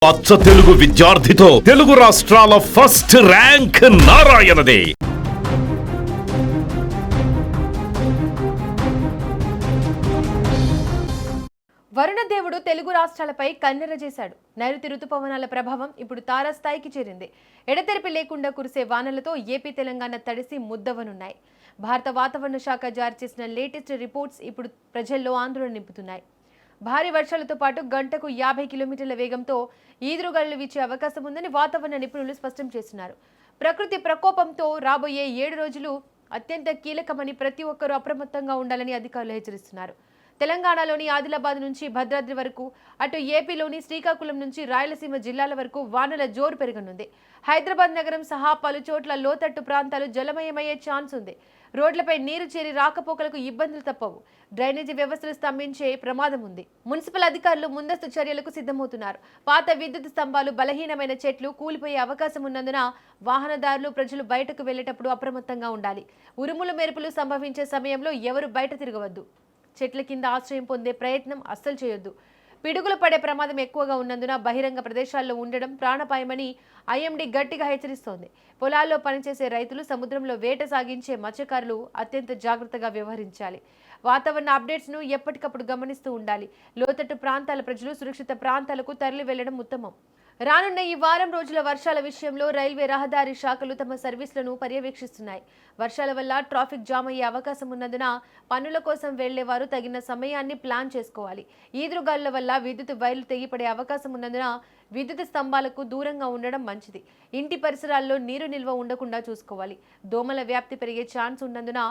అచ్చ తెలుగు విద్యార్థితో తెలుగు రాష్ట్రాల first rank నారాయణదే. వరుణదేవుడు Telugu రాష్ట్రాలపై కన్నెర చేశాడు. నైరుతి రుతుపవనాల ప్రభావం ఇప్పుడు తారాస్థాయికి చేరింది. ఎడతెరిపి లేకుండా కురిసే వానలతో ఏపీ తెలంగాణ తడిసి ముద్దవనున్నాయి. భారత వాతావరణ శాఖ జారీ చేసిన లేటెస్ట్ రిపోర్ట్స్ ఇప్పుడు ప్రజల్లో ఆందోళన నింపుతున్నాయి. భారీ వర్షాలతో పాటు గంటకు 50 కిలోమీటర్ల వేగంతో ఈదురుగాలులు వీచే అవకాశం ఉందని వాతావరణ నిపుణులు స్పష్టం చేస్తున్నారు. ప్రకృతి ప్రకోపంతో రాబోయే 7 రోజులు అత్యంత కీలకమని ప్రతి ఒక్కరూ అప్రమత్తంగా ఉండాలని అధికారులు హెచ్చరిస్తున్నారు. తెలంగాణలోని ఆదిలాబాద్ నుంచి భద్రాద్రి వరకు, అటు ఏపీలోని శ్రీకాకుళం నుంచి రాయలసీమ జిల్లాల వరకు వానల జోరు పెరగనుంది. హైదరాబాద్ నగరం సహా పలు చోట్ల లోతట్టు ప్రాంతాలు జలమయమయ్యే ఛాన్స్ ఉంది. రోడ్లపై నీరు చేరి రాకపోకలకు ఇబ్బందులు తప్పవు. డ్రైనేజీ వ్యవస్థలు స్తంభించే ప్రమాదం ఉంది. మున్సిపల్ అధికారులు ముందస్తు చర్యలకు సిద్ధమవుతున్నారు. పాత విద్యుత్ స్తంభాలు, బలహీనమైన చెట్లు కూలిపోయే అవకాశం ఉన్నందున వాహనదారులు, ప్రజలు బయటకు వెళ్లేటప్పుడు అప్రమత్తంగా ఉండాలి. ఉరుములు మెరుపులు సంభవించే సమయంలో ఎవరు బయట తిరగవద్దు. చెట్ల కింద ఆశ్రయం పొందే ప్రయత్నం అస్సలు చేయొద్దు. పిడుగులు పడే ప్రమాదం ఎక్కువగా ఉన్నందున బహిరంగ ప్రదేశాల్లో ఉండడం ప్రాణాపాయమని ఐఎండీ గట్టిగా హెచ్చరిస్తోంది. పొలాల్లో పనిచేసే రైతులు, సముద్రంలో వేట సాగించే మత్స్యకారులు అత్యంత జాగ్రత్తగా వ్యవహరించాలి. వాతావరణ అప్డేట్స్ను ఎప్పటికప్పుడు గమనిస్తూ ఉండాలి. లోతట్టు ప్రాంతాల ప్రజలు సురక్షిత ప్రాంతాలకు తరలి వెళ్లడం ఉత్తమం. రానున్న ఈ వారం రోజుల వర్షాల విషయంలో రైల్వే, రహదారి శాఖలు తమ సర్వీసులను పర్యవేక్షిస్తున్నాయి. వర్షాల వల్ల ట్రాఫిక్ జామ్ అయ్యే అవకాశం ఉన్నందున పనుల కోసం వెళ్లేవారు తగిన సమయాన్ని ప్లాన్ చేసుకోవాలి. ఈదురుగాలుల వల్ల విద్యుత్ వైర్లు తెగిపడే అవకాశం ఉన్నందున విద్యుత్ స్తంభాలకు దూరంగా ఉండడం మంచిది. ఇంటి పరిసరాల్లో నీరు నిల్వ ఉండకుండా చూసుకోవాలి. దోమల వ్యాప్తి పెరిగే ఛాన్స్ ఉన్నందున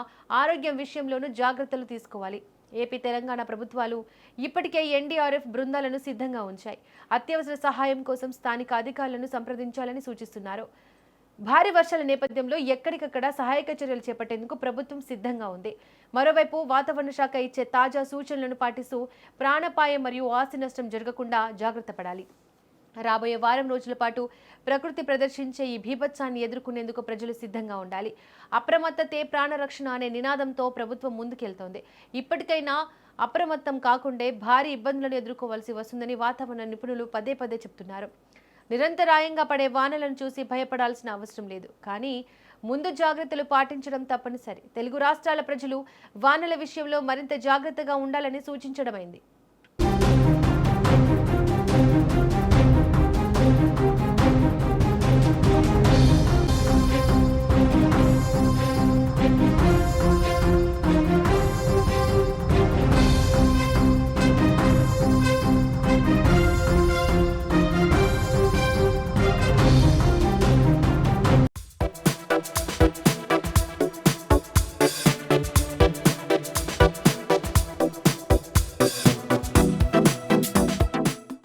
ఆరోగ్యం విషయంలోనూ జాగ్రత్తలు తీసుకోవాలి. ఏపీ, తెలంగాణ ప్రభుత్వాలు ఇప్పటికే ఎన్డీఆర్ఎఫ్ బృందాలను సిద్ధంగా ఉంచాయి. అత్యవసర సహాయం కోసం స్థానిక అధికారులను సంప్రదించాలని సూచిస్తున్నారు. భారీ వర్షాల నేపథ్యంలో ఎక్కడికక్కడ సహాయక చర్యలు చేపట్టేందుకు ప్రభుత్వం సిద్ధంగా ఉంది. మరోవైపు వాతావరణ శాఖ ఇచ్చే తాజా సూచనలను పాటిస్తూ ప్రాణాపాయం మరియు ఆస్తి నష్టం జరగకుండా జాగ్రత్త పడాలి. రాబోయే వారం రోజుల పాటు ప్రకృతి ప్రదర్శించే ఈ బీభత్సాన్ని ఎదుర్కొనేందుకు ప్రజలు సిద్ధంగా ఉండాలి. అప్రమత్తతే ప్రాణరక్షణ అనే నినాదంతో ప్రభుత్వం ముందుకెళ్తోంది. ఇప్పటికైనా అప్రమత్తం కాకుండే భారీ ఇబ్బందులను ఎదుర్కోవాల్సి వస్తుందని వాతావరణ నిపుణులు పదే పదే చెబుతున్నారు. నిరంతరాయంగా పడే వానలను చూసి భయపడాల్సిన అవసరం లేదు. కానీ ముందు జాగ్రత్తలు పాటించడం తప్పనిసరి. తెలుగు రాష్ట్రాల ప్రజలు వానల విషయంలో మరింత జాగ్రత్తగా ఉండాలని సూచించడమైంది.